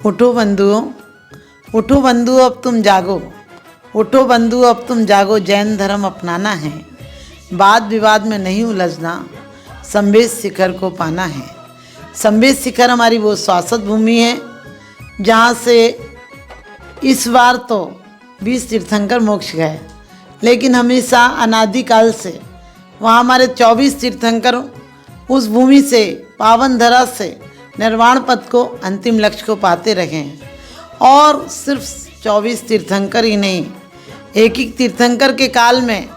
उठो बंधुओं, उठो बंधुओं, अब तुम जागो। उठो बंधुओं, अब तुम जागो। जैन धर्म अपनाना है, वाद विवाद में नहीं उलझना, संवेद शिखर को पाना है। संवेद शिखर हमारी वो शाश्वत भूमि है जहाँ से इस बार तो 20 तीर्थंकर मोक्ष गए, लेकिन हमेशा अनादिकाल से वहाँ हमारे 24 तीर्थंकर उस भूमि से, पावन धरा से निर्वाण पद को, अंतिम लक्ष्य को पाते रहे हैं। और सिर्फ 24 तीर्थंकर ही नहीं, एक एक तीर्थंकर के काल में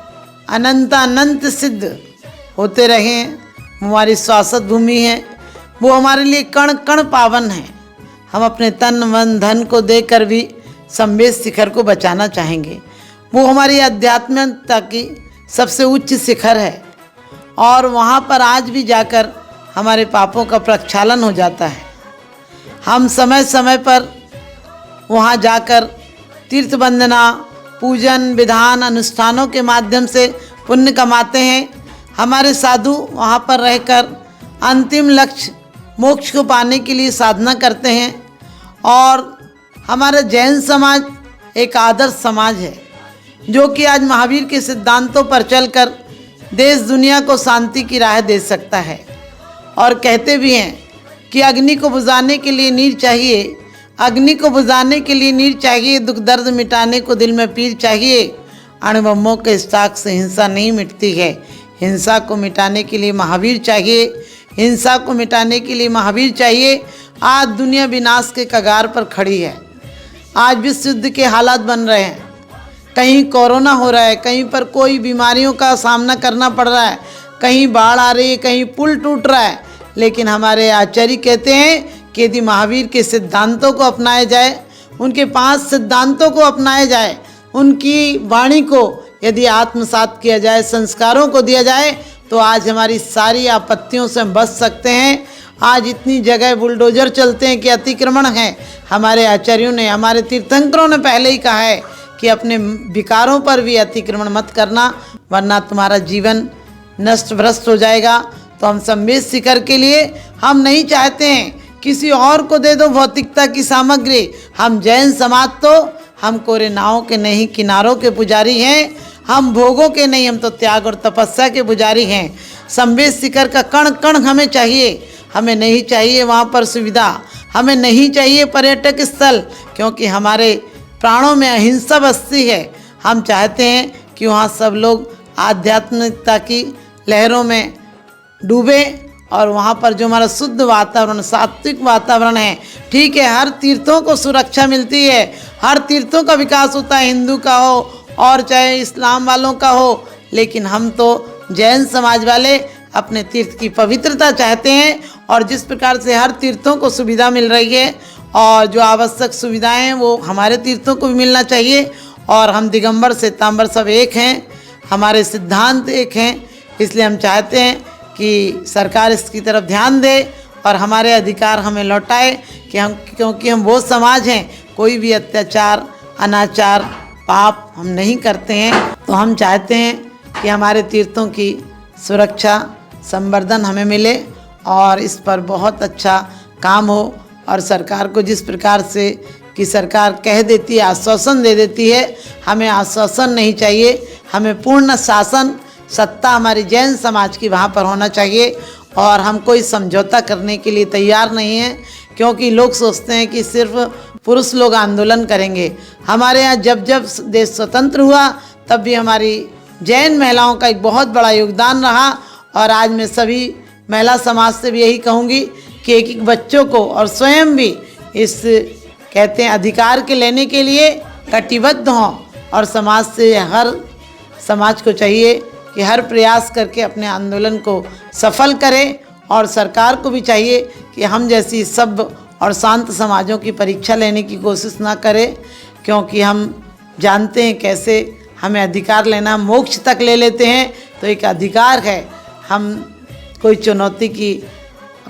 अनंत सिद्ध होते रहे हैं। हमारी शाश्वत भूमि है, वो हमारे लिए कण कण पावन है। हम अपने तन मन धन को देकर भी संवेद शिखर को बचाना चाहेंगे। वो हमारी आध्यात्मिकता की सबसे उच्च शिखर है और वहाँ पर आज भी जाकर हमारे पापों का प्रक्षालन हो जाता है। हम समय समय पर वहाँ जाकर तीर्थ वंदना, पूजन, विधान, अनुष्ठानों के माध्यम से पुण्य कमाते हैं। हमारे साधु वहाँ पर रहकर अंतिम लक्ष्य मोक्ष को पाने के लिए साधना करते हैं। और हमारा जैन समाज एक आदर्श समाज है जो कि आज महावीर के सिद्धांतों पर चलकर देश दुनिया को शांति की राह दे सकता है। और कहते भी हैं कि अग्नि को बुझाने के लिए नीर चाहिए, अग्नि को बुझाने के लिए नीर चाहिए, दुख दर्द मिटाने को दिल में पीर चाहिए। अणुबम्बों के स्टाक से हिंसा नहीं मिटती है, हिंसा को मिटाने के लिए महावीर चाहिए, हिंसा को मिटाने के लिए महावीर चाहिए। आज दुनिया विनाश के कगार पर खड़ी है। आज विश्व युद्ध के हालात बन रहे हैं, कहीं कोरोना हो रहा है, कहीं पर कोई बीमारियों का सामना करना पड़ रहा है, कहीं बाढ़ आ रही है, कहीं पुल टूट रहा है। लेकिन हमारे आचार्य कहते हैं कि यदि महावीर के सिद्धांतों को अपनाया जाए, उनके 5 सिद्धांतों को अपनाया जाए, उनकी वाणी को यदि आत्मसात किया जाए, संस्कारों को दिया जाए, तो आज हमारी सारी आपत्तियों से हम बच सकते हैं। आज इतनी जगह बुलडोजर चलते हैं कि अतिक्रमण है। हमारे आचार्यों ने, हमारे तीर्थंकरों ने पहले ही कहा है कि अपने विकारों पर भी अतिक्रमण मत करना, वरना तुम्हारा जीवन नष्ट भ्रष्ट हो जाएगा। तो हम संवेद शिखर के लिए हम नहीं चाहते हैं किसी और को दे दो भौतिकता की सामग्री। हम जैन समाज तो हम कोरे नावों के नहीं, किनारों के पुजारी हैं। हम भोगों के नहीं, हम तो त्याग और तपस्या के पुजारी हैं। संवेद शिखर का कण कण हमें चाहिए। हमें नहीं चाहिए वहाँ पर सुविधा, हमें नहीं चाहिए पर्यटक स्थल, क्योंकि हमारे प्राणों में अहिंसा बसती है। हम चाहते हैं कि वहाँ सब लोग आध्यात्मिकता की लहरों में डूबे और वहाँ पर जो हमारा शुद्ध वातावरण, सात्विक वातावरण है। ठीक है, हर तीर्थों को सुरक्षा मिलती है, हर तीर्थों का विकास होता है, हिंदू का हो और चाहे इस्लाम वालों का हो, लेकिन हम तो जैन समाज वाले अपने तीर्थ की पवित्रता चाहते हैं। और जिस प्रकार से हर तीर्थों को सुविधा मिल रही है और जो आवश्यक सुविधाएं हैं वो हमारे तीर्थों को भी मिलना चाहिए। और हम दिगंबर श्वेतांबर सब एक हैं, हमारे सिद्धांत एक हैं, इसलिए हम चाहते हैं कि सरकार इसकी तरफ ध्यान दे और हमारे अधिकार हमें लौटाए कि क्योंकि हम वो समाज हैं, कोई भी अत्याचार, अनाचार, पाप हम नहीं करते हैं। तो हम चाहते हैं कि हमारे तीर्थों की सुरक्षा, संवर्धन हमें मिले और इस पर बहुत अच्छा काम हो। और सरकार को जिस प्रकार से कि सरकार कह देती है, आश्वासन दे देती है, हमें आश्वासन नहीं चाहिए, हमें पूर्ण शासन सत्ता हमारी जैन समाज की वहाँ पर होना चाहिए। और हम कोई समझौता करने के लिए तैयार नहीं हैं, क्योंकि लोग सोचते हैं कि सिर्फ पुरुष लोग आंदोलन करेंगे। हमारे यहाँ जब जब देश स्वतंत्र हुआ तब भी हमारी जैन महिलाओं का एक बहुत बड़ा योगदान रहा। और आज मैं सभी महिला समाज से भी यही कहूँगी कि एक एक बच्चों को और स्वयं भी इस कहते हैं अधिकार के लेने के लिए कटिबद्ध हों। और समाज से हर समाज को चाहिए कि हर प्रयास करके अपने आंदोलन को सफल करें। और सरकार को भी चाहिए कि हम जैसी सभ्य और शांत समाजों की परीक्षा लेने की कोशिश ना करें, क्योंकि हम जानते हैं कैसे हमें अधिकार लेना, मोक्ष तक ले लेते हैं तो एक अधिकार है। हम कोई चुनौती की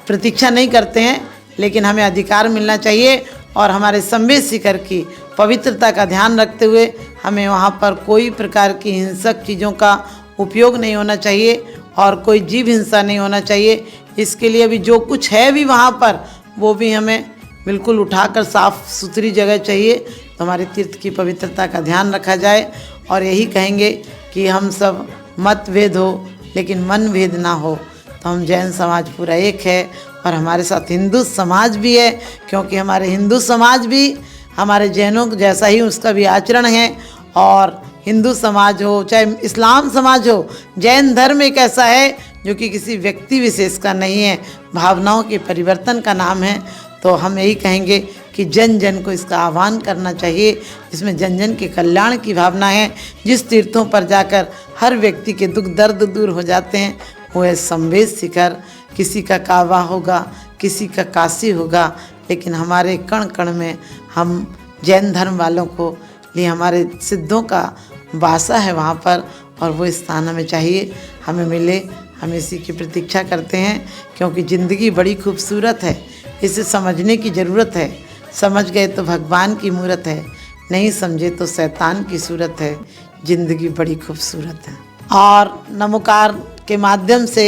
प्रतीक्षा नहीं करते हैं, लेकिन हमें अधिकार मिलना चाहिए। और हमारे संवेद शिखर की पवित्रता का ध्यान रखते हुए हमें वहाँ पर कोई प्रकार की हिंसक चीज़ों का उपयोग नहीं होना चाहिए और कोई जीव हिंसा नहीं होना चाहिए। इसके लिए भी जो कुछ है भी वहाँ पर वो भी हमें बिल्कुल उठाकर साफ सुथरी जगह चाहिए, तो हमारे तीर्थ की पवित्रता का ध्यान रखा जाए। और यही कहेंगे कि हम सब मतभेद हो लेकिन मन भेद ना हो। तो हम जैन समाज पूरा एक है और हमारे साथ हिंदू समाज भी है, क्योंकि हमारे हिंदू समाज भी हमारे जैनों जैसा ही उसका भी आचरण है। और हिंदू समाज हो चाहे इस्लाम समाज हो, जैन धर्म एक ऐसा है जो कि किसी व्यक्ति विशेष का नहीं है, भावनाओं के परिवर्तन का नाम है। तो हम यही कहेंगे कि जन जन को इसका आह्वान करना चाहिए, जिसमें जन जन के कल्याण की भावना है। जिस तीर्थों पर जाकर हर व्यक्ति के दुख दर्द दूर हो जाते हैं, वो है संवेद शिखर। किसी का काबा होगा, किसी का काशी होगा, लेकिन हमारे कण कण में हम जैन धर्म वालों को लिए हमारे सिद्धों का वासा है वहाँ पर, और वो स्थान हमें चाहिए, हमें मिले। हम इसी की प्रतीक्षा करते हैं, क्योंकि ज़िंदगी बड़ी खूबसूरत है, इसे समझने की ज़रूरत है। समझ गए तो भगवान की मूरत है, नहीं समझे तो शैतान की सूरत है। ज़िंदगी बड़ी खूबसूरत है। और नमोकार के माध्यम से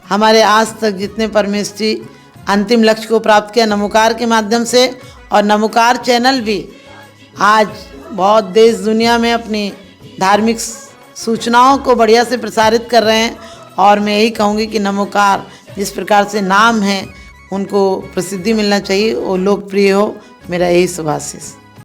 हमारे आज तक जितने परमेष्ठी अंतिम लक्ष्य को प्राप्त किया, नमोकार के माध्यम से। और नमोकार चैनल भी आज बहुत देश दुनिया में अपनी धार्मिक सूचनाओं को बढ़िया से प्रसारित कर रहे हैं। और मैं यही कहूँगी कि नमोकार जिस प्रकार से नाम है, उनको प्रसिद्धि मिलना चाहिए, वो लोकप्रिय हो। मेरा यही शुभाशीष।